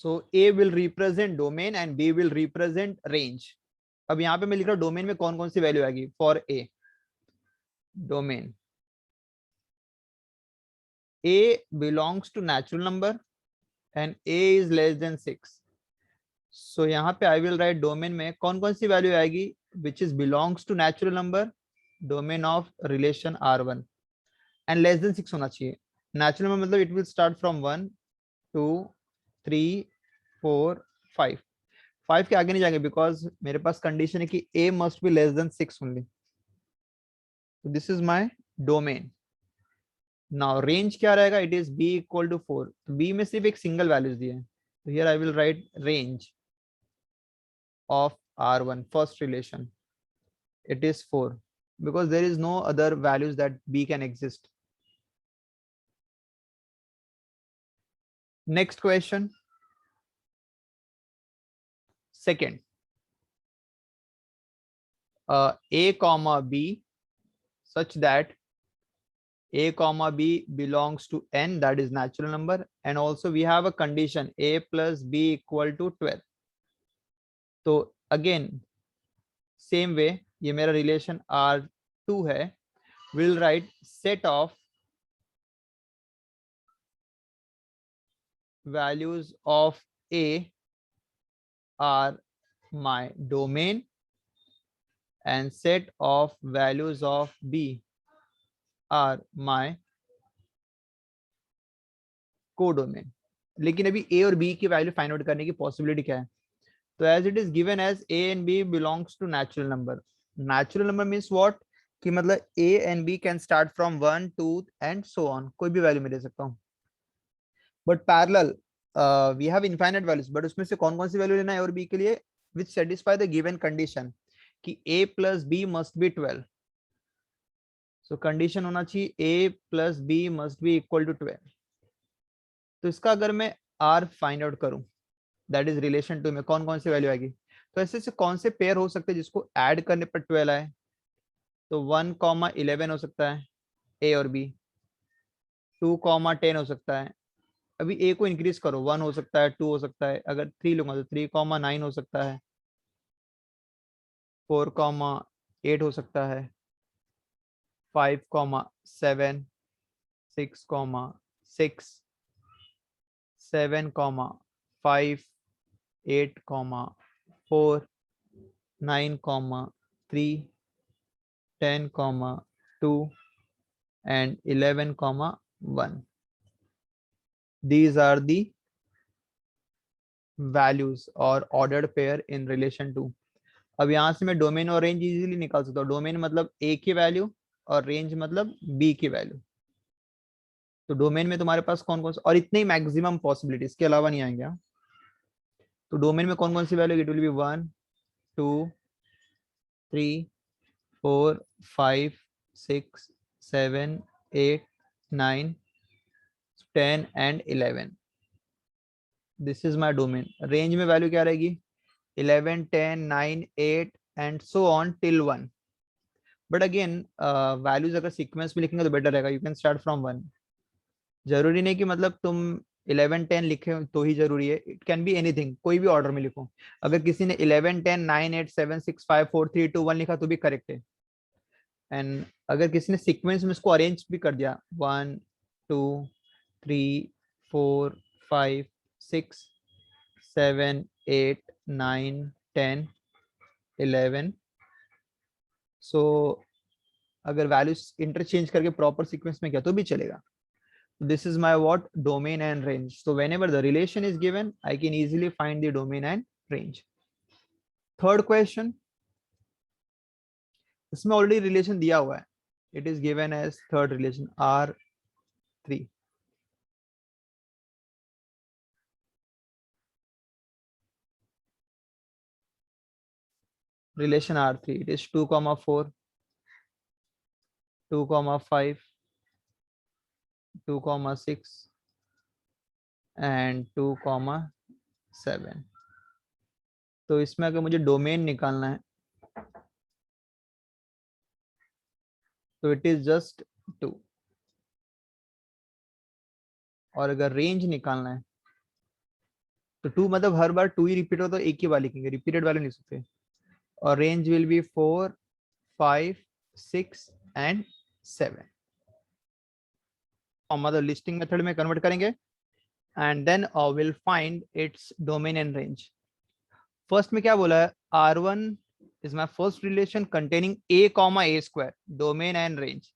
So A will represent domain and B will represent range. अब यहाँ पे मैं लिख रहा हूँ डोमेन में कौन कौन सी वैल्यू आएगी for A. Domain A belongs to natural number and A is less than 6। So यहाँ पे आई विल राइट डोमेन में कौन कौन सी वैल्यू आएगी which is belongs to natural number, domain of relation R1 and less than 6 होना चाहिए। Natural number मतलब इट विल स्टार्ट फ्रॉम 1 2 3 4 5। 5 के आगे नहीं जाएंगे बिकॉज मेरे पास कंडीशन है कि a must be less than 6 only. This is my domain. Now range क्या रहेगा, it is b equal to 4। तो b में सिर्फ एक सिंगल वैल्यूज दिए हैं, तो here I will write range of R1 first relation, it is 4 because there is no other values that b can exist. Next question, second, a comma b such that a comma b belongs to n, that is natural number, and also we have a condition a plus b equal to 12. तो again same way ये मेरा relation R2 है, we'll write set of values of a are my domain and set of values of b are my codomain. लेकिन अभी a और b की value find out करने की पॉसिबिलिटी क्या है, तो as it is given as a and b belongs to natural number. Natural number means what, कि मतलब a and b can start from 1 2 and so on, कोई भी वैल्यू मैं दे सकता हूँ। But parallel we have infinite values, but उसमें से कौन कौन सी वैल्यू लेना है और b के लिए which satisfy the given condition कि a plus b must be 12। So condition होना चाहिए a plus b must be equal to 12। तो इसका अगर मैं r फाइंड आउट करूं, दैट इज रिलेशन 2 में कौन कौन सी वैल्यू आएगी, तो ऐसे से कौन से पेयर हो सकते हैं जिसको ऐड करने पर 12 आए, तो 1,11 हो सकता है ए और बी, 2,10 हो सकता है। अभी ए को इंक्रीज करो, 1 हो सकता है, 2 हो सकता है, अगर 3 लूंगा तो 3,9 हो सकता है, 4,8 हो सकता है, 5,7, 6,6, 7,5, 8,4, 9,3, 10,2 and 11,1. These are the values or ordered pair in relation to. अब यहाँ से मैं डोमेन और रेंज इजीली निकाल सकता हूँ। डोमेन मतलब a की वैल्यू और रेंज मतलब b की वैल्यू। तो डोमेन में तुम्हारे पास कौन कौन सा, और इतने ही मैक्सिमम पॉसिबिलिटी, इसके अलावा नहीं आएंगे। तो डोमेन में कौन कौन सी value, it will be 1 2 3 4 5 6 7 8 9 10 and 11। This is my domain. Range में वैल्यू क्या रहेगी, 11 10 9 8 and so on till 1। But again values अगर सीक्वेंस में लिखेंगे तो बेटर रहेगा, यू कैन स्टार्ट फ्रॉम 1। जरूरी नहीं कि मतलब तुम 11 10 लिखे तो ही जरूरी है, इट कैन बी एनीथिंग, कोई भी ऑर्डर में लिखो। अगर किसी ने 11 10 9 8 7 6 5 4 3 2 1 लिखा तो भी करेक्ट है। एंड अगर किसी ने सीक्वेंस में इसको अरेंज भी कर दिया 1 2 3 4 5 6 7 8 9 10 11, सो अगर वैल्यूज इंटरचेंज करके प्रॉपर सीक्वेंस में किया तो भी चलेगा। This is my what, domain and range. So whenever the relation is given, I can easily find the domain and range. Third question, इसमें ऑलरेडी रिलेशन दिया हुआ है, it is given as third relation R3। relation R3, it is 2,4 2,5 2,6 and 2,7। तो इसमें अगर मुझे domain निकालना है तो इट इज जस्ट 2, और अगर रेंज निकालना है तो 2 मतलब हर बार 2 ही रिपीट हो तो एक ही बार लिखेंगे, रिपीटेड वाले नहीं सकते। और रेंज विल बी 4, 5, 6 एंड 7। और मतलब लिस्टिंग मेथड में कन्वर्ट करेंगे and then will find its domain and range. First में क्या बोला है, R1 is my first relation containing a comma A square, domain and range.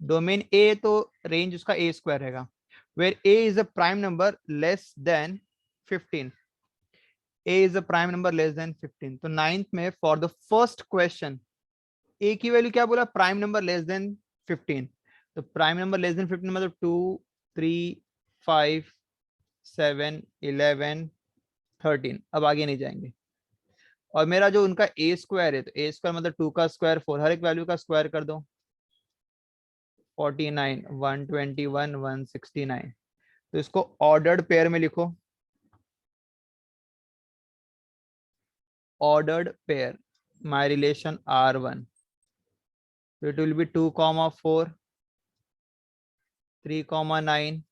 Domain a तो range उसका a स्क्वायर रहेगा, where a is a prime number less than 15। a is a prime number less than 15। तो ninth में for the first question a की value क्या बोला, prime number less than 15। तो prime number less than 15 मतलब 2, 3, 5, 7, 11, 13। अब आगे नहीं जाएंगे। और मेरा जो उनका ए स्क्वायर है, तो ए स्क्वायर मतलब 2 का स्क्वायर 4, हर एक वैल्यू का स्क्वायर कर दो। 49, 121, 169। तो इसको ऑर्डर्ड पेयर में लिखो, ordered pair, my relation R1, so it will be 2, 4, 3, 9,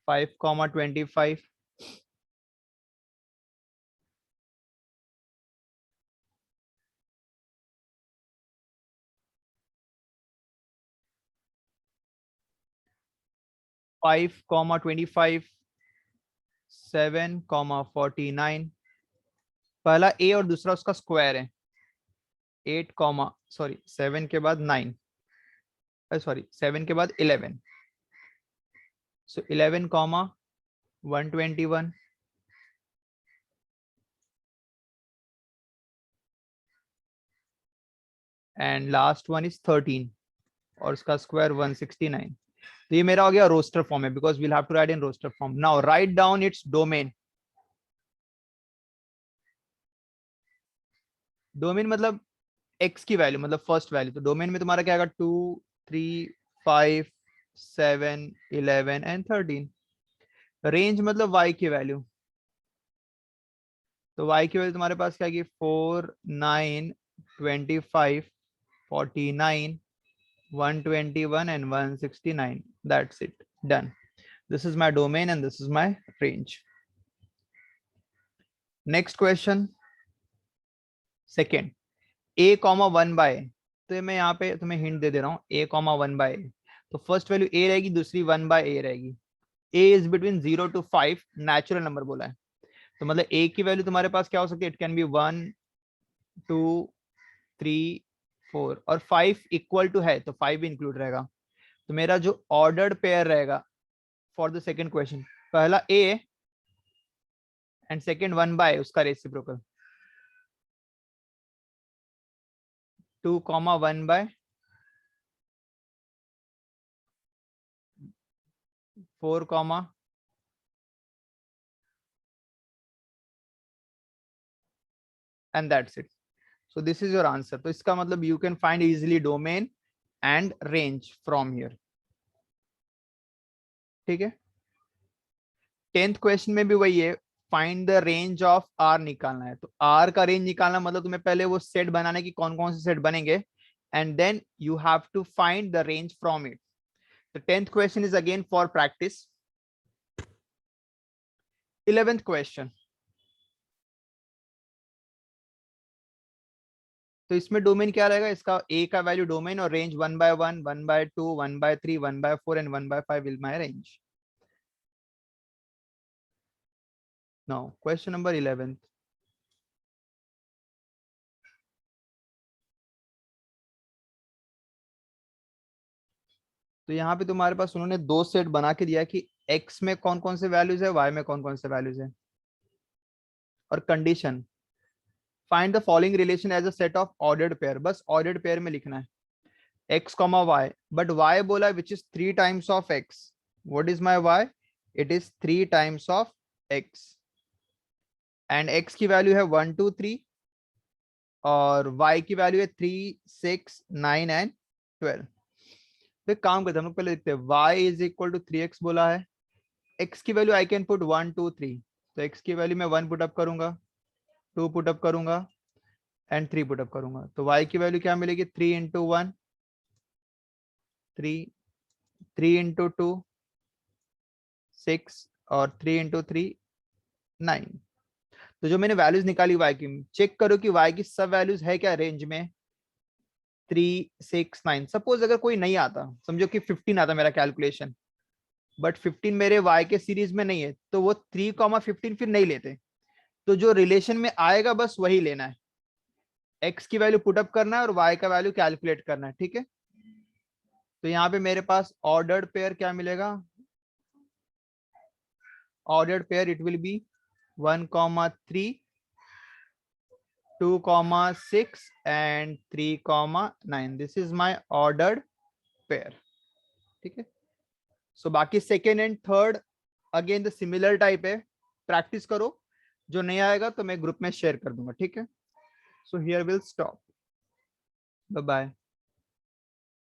5, 25, 5, 25, 7, 49। पहला ए और दूसरा उसका स्क्वायर है, 8, सॉरी 7 के बाद 9, सॉरी 7 के बाद 11, सो 11, 121 एंड लास्ट वन इज 13 और उसका स्क्वायर 169। तो ये मेरा हो गया रोस्टर फॉर्म है, because we'll have to write in roster form. Now write down its domain. Domain मतलब एक्स की वैल्यू, मतलब फर्स्ट वैल्यू। तो डोमेन में तुम्हारा क्या आएगा, 2, 3, 5, 7, 11 एंड 13। रेंज मतलब वाई की वैल्यू। तो वाई की वैल्यू तुम्हारे पास क्या आएगी, 4, 9, 25, 49, 121 and 169। That's it, done. This is my domain and this is my range. Next question second, a comma 1/a। तो मैं यहाँ पे तुम्हें हिंट दे दे रहा हूँ, a कॉमा 1/a। तो फर्स्ट वैल्यू a रहेगी, दूसरी 1/a रहेगी। a is between 0 to 5, natural number बोला है। तो मतलब a की वैल्यू तुम्हारे पास क्या हो सकती है, इट कैन बी 1, 2, 3, 4 और 5 इक्वल टू है तो 5 भी इंक्लूड रहेगा। तो मेरा जो ऑर्डर्ड पेयर रहेगा फॉर द सेकेंड क्वेश्चन, पहला a एंड सेकेंड 1/a, उसका reciprocal 2, 1/4, and that's it. So this is your answer। तो इसका मतलब you can find easily domain and range from here। ठीक है। 10th क्वेश्चन में भी वही है, find the range of R निकालना है। तो आर का रेंज निकालना मतलब तुम्हें पहले वो सेट बनाना कि कौन कौन से सेट बनेंगे and then you have to find the range from it. तो 10th question is again for practice. 11th question, तो इसमें डोमेन क्या रहेगा, इसका ए का वैल्यू डोमेन और range 1/1, 1/2, 1/3, 1/4 and 1/5 will my range. Now question number 11th। तो यहाँ पे तुम्हारे पास उन्होंने दो सेट बना के दिया कि x में कौन कौन से वैल्यूज है, y में कौन कौन से वैल्यूज है। और condition, find the following relation as a set of ordered pair. बस ऑर्डर्ड पेयर में लिखना है x comma y, but y बोला which is 3 times of x। What is my y, it is 3 times of x and x की value है 1, 2, 3 और y की value है 3, 6, 9 एंड 12। तो एक काम करते हैं हम लोग, पहले देखते हैं y is equal to 3x बोला है। x की वैल्यू आई कैन पुट 1, 2, 3। तो x की वैल्यू मैं 1 पुट अप करूंगा, 2 पुट अप करूंगा एंड 3 पुट अप करूंगा। तो y की वैल्यू क्या मिलेगी, 3 इंटू 1 3, 3 इंटू 2 6 और 3 इंटू 3 9। तो जो मैंने वैल्यूज निकाली y की, चेक करो कि y की सब वैल्यूज है क्या रेंज में, 3, 6, 9। सपोज अगर कोई नहीं आता, समझो कि 15 आता मेरा कैलकुलेशन, बट 15 मेरे y के सीरीज में नहीं है, तो वो 3,15 फिर नहीं लेते। तो जो रिलेशन में आएगा बस वही लेना है, x की वैल्यू पुटअप करना है और y का वैल्यू कैलकुलेट करना है, ठीक है। तो यहाँ पे मेरे पास ऑर्डर्ड पेयर क्या मिलेगा, ordered pair it will be 1,3, 2,6 and 3,9. This is my ordered pair, ठीक है। सो बाकी second and third again the similar type है, प्रैक्टिस करो, जो नहीं आएगा तो मैं ग्रुप में शेयर कर दूंगा, ठीक है। So here we'll stop, bye bye.